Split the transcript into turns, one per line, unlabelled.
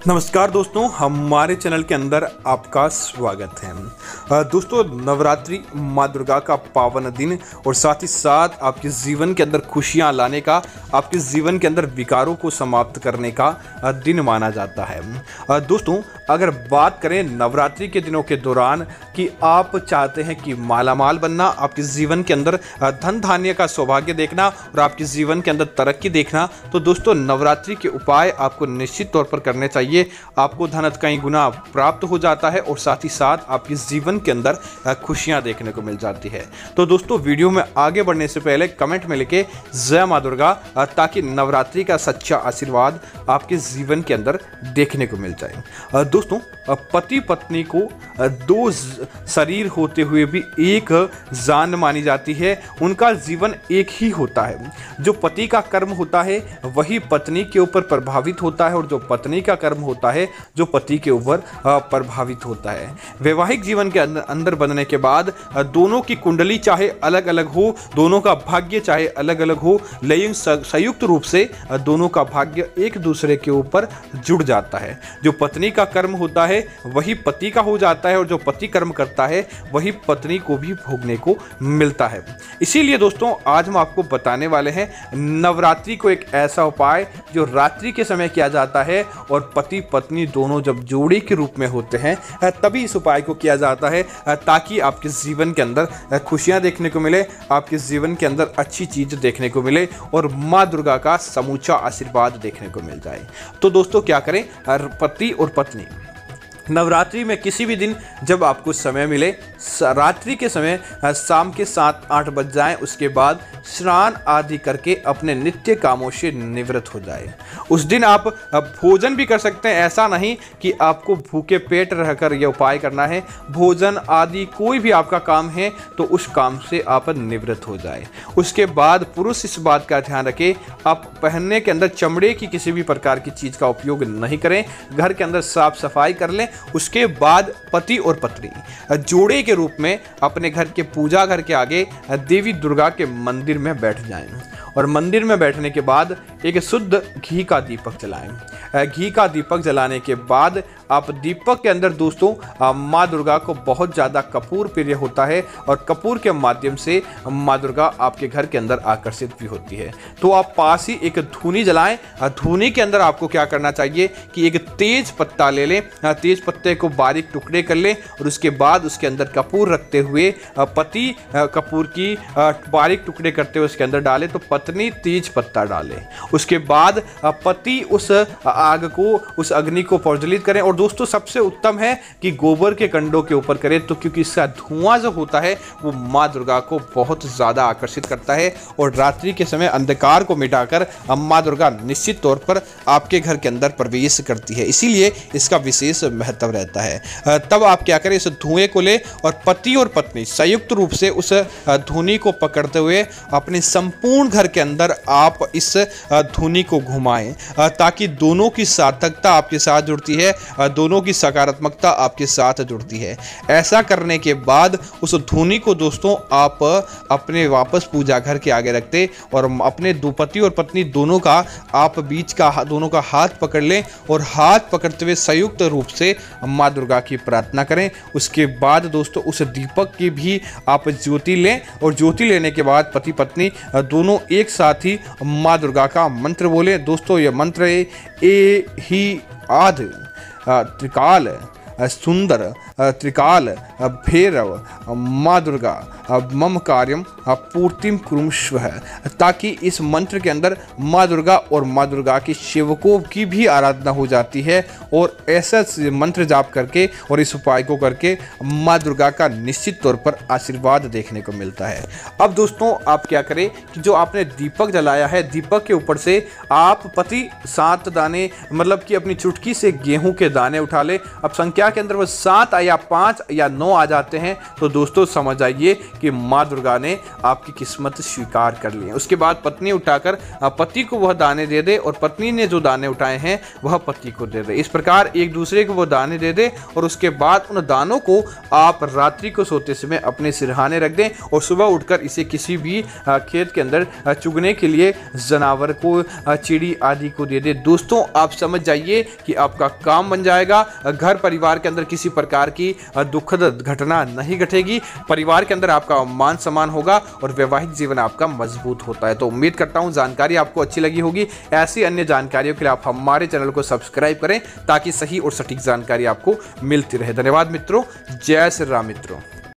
नमस्कार दोस्तों, हमारे चैनल के अंदर आपका स्वागत है। दोस्तों, नवरात्रि माँ दुर्गा का पावन दिन और साथ ही साथ आपके जीवन के अंदर खुशियाँ लाने का, आपके जीवन के अंदर विकारों को समाप्त करने का दिन माना जाता है। दोस्तों, अगर बात करें नवरात्रि के दिनों के दौरान कि आप चाहते हैं कि मालामाल बनना, आपके जीवन के अंदर धन धान्य का सौभाग्य देखना और आपके जीवन के अंदर तरक्की देखना, तो दोस्तों नवरात्रि के उपाय आपको निश्चित तौर पर करने चाहिए। आपको धन कई गुना प्राप्त हो जाता है और साथ ही साथ आपके जीवन के अंदर खुशियां देखने को मिल जाती है। तो दोस्तों, वीडियो में आगे बढ़ने से पहले कमेंट में लिखे जय माँ दुर्गा, ताकि नवरात्रि का सच्चा आशीर्वाद आपके जीवन के अंदर देखने को मिल जाए। दोस्तों, पति पत्नी को दो शरीर होते हुए भी एक जान मानी जाती है। उनका जीवन एक ही होता है। जो पति का कर्म होता है वही पत्नी के ऊपर प्रभावित होता है और जो पत्नी का कर्म होता है जो पति के ऊपर प्रभावित होता है। वैवाहिक जीवन के अंदर बनने के बाद दोनों की कुंडली चाहे अलग अलग हो, दोनों का भाग्य चाहे अलग अलग हो, लेकिन संयुक्त रूप से दोनों का भाग्य एक दूसरे के ऊपर जुड़ जाता है। जो पत्नी का कर्म होता है वही पति का हो जाता है और जो पति कर्म करता है वही पत्नी को भी भोगने को मिलता है। इसीलिए दोस्तों, आज हम आपको बताने वाले हैं नवरात्रि को एक ऐसा उपाय जो रात्रि के समय किया जाता है और पति पत्नी दोनों जब जोड़ी के रूप में होते हैं तभी इस उपाय को किया जाता है, ताकि आपके जीवन के अंदर खुशियां देखने को मिले, आपके जीवन के अंदर अच्छी चीज देखने को मिले और माँ दुर्गा का समूचा आशीर्वाद देखने को मिल जाए। तो दोस्तों, क्या करें? पति और पत्नी नवरात्रि में किसी भी दिन जब आपको समय मिले, रात्रि के समय शाम के 7-8 बज जाएं, उसके बाद स्नान आदि करके अपने नित्य कामों से निवृत्त हो जाए। उस दिन आप भोजन भी कर सकते हैं। ऐसा नहीं कि आपको भूखे पेट रहकर यह उपाय करना है। भोजन आदि कोई भी आपका काम है तो उस काम से आप निवृत्त हो जाए। उसके बाद पुरुष इस बात का ध्यान रखें, आप पहनने के अंदर चमड़े की किसी भी प्रकार की चीज़ का उपयोग नहीं करें। घर के अंदर साफ सफाई कर लें। उसके बाद पति और पत्नी जोड़े के रूप में अपने घर के पूजा घर के आगे देवी दुर्गा के मंदिर में बैठ जाएं और मंदिर में बैठने के बाद एक शुद्ध घी का दीपक जलाएं। घी का दीपक जलाने के बाद आप दीपक के अंदर दोस्तों माँ दुर्गा को बहुत ज़्यादा कपूर प्रिय होता है और कपूर के माध्यम से माँ दुर्गा आपके घर के अंदर आकर्षित भी होती है। तो आप पास ही एक धूनी जलाएं। धूनी के अंदर आपको क्या करना चाहिए कि एक तेज पत्ता ले लें, तेज पत्ते को बारीक टुकड़े कर लें और उसके बाद उसके अंदर कपूर रखते हुए पति कपूर की बारीक टुकड़े करते हुए उसके अंदर डालें तो पत्नी तेज पत्ता डाले। उसके बाद पति उस आग को, उस अग्नि को प्रज्वलित करें। और दोस्तों, सबसे उत्तम है कि गोबर के कंडों के ऊपर करें, तो क्योंकि इसका धुआं जो होता है वो माँ दुर्गा को बहुत ज़्यादा आकर्षित करता है और रात्रि के समय अंधकार को मिटाकर माँ दुर्गा निश्चित तौर पर आपके घर के अंदर प्रवेश करती है। इसीलिए इसका विशेष महत्व रहता है। तब आप क्या करें, इस धुएं को ले और पति और पत्नी संयुक्त रूप से उस धुनी को पकड़ते हुए अपने संपूर्ण घर के अंदर आप इस धुनी को घुमाएं, ताकि दोनों की सार्थकता आपके साथ जुड़ती है, दोनों की सकारात्मकता आपके साथ जुड़ती है। ऐसा करने के बाद उस धुनी को दोस्तों आप अपने वापस पूजा घर के आगे रखते और अपने दो पति और पत्नी दोनों का आप बीच का दोनों का हाथ पकड़ लें और हाथ पकड़ते हुए संयुक्त रूप से माँ दुर्गा की प्रार्थना करें। उसके बाद दोस्तों उस दीपक की भी आप ज्योति लें और ज्योति लेने के बाद पति पत्नी दोनों एक साथ ही माँ दुर्गा का मंत्र बोले। दोस्तों, यह मंत्र है ए ही आध त्रिकाल सुंदर त्रिकाल भैरव माँ दुर्गा मम कार्यम पूर्तिम कुरुष्व है, ताकि इस मंत्र के अंदर माँ दुर्गा और माँ दुर्गा के सेवकों की भी आराधना हो जाती है। और ऐसा मंत्र जाप करके और इस उपाय को करके माँ दुर्गा का निश्चित तौर पर आशीर्वाद देखने को मिलता है। अब दोस्तों, आप क्या करें कि जो आपने दीपक जलाया है, दीपक के ऊपर से आप पति 7 दाने, मतलब कि अपनी चुटकी से गेहूं के दाने उठा ले। अब संख्या के अंदर वो 7 या 5 या 9 आ जाते हैं तो दोस्तों समझ आइए कि माँ दुर्गा ने आपकी किस्मत स्वीकार कर ली है। उसके बाद पत्नी उठाकर पति को वह दाने दे दे और पत्नी ने जो दाने उठाए हैं वह पति को दे दे। इस प्रकार एक दूसरे को वो दाने दे दे और उसके बाद उन दानों को आप रात्रि को सोते समय अपने सिरहाने रख दें और सुबह उठकर इसे किसी भी खेत के अंदर चुगने के लिए जानवर को, चिड़ी आदि को दे दे। दोस्तों, आप समझ जाइए कि आपका काम बन जाएगा। घर परिवार के अंदर किसी प्रकार की दुखद घटना नहीं घटेगी। परिवार के अंदर आपका मान सम्मान होगा और वैवाहिक जीवन आपका मजबूत होता है। तो उम्मीद करता हूं जानकारी आपको अच्छी लगी होगी। ऐसी अन्य जानकारियों के लिए आप हमारे चैनल को सब्सक्राइब करें ताकि सही और सटीक जानकारी आपको मिलती रहे। धन्यवाद मित्रों। जय श्री राम मित्रों।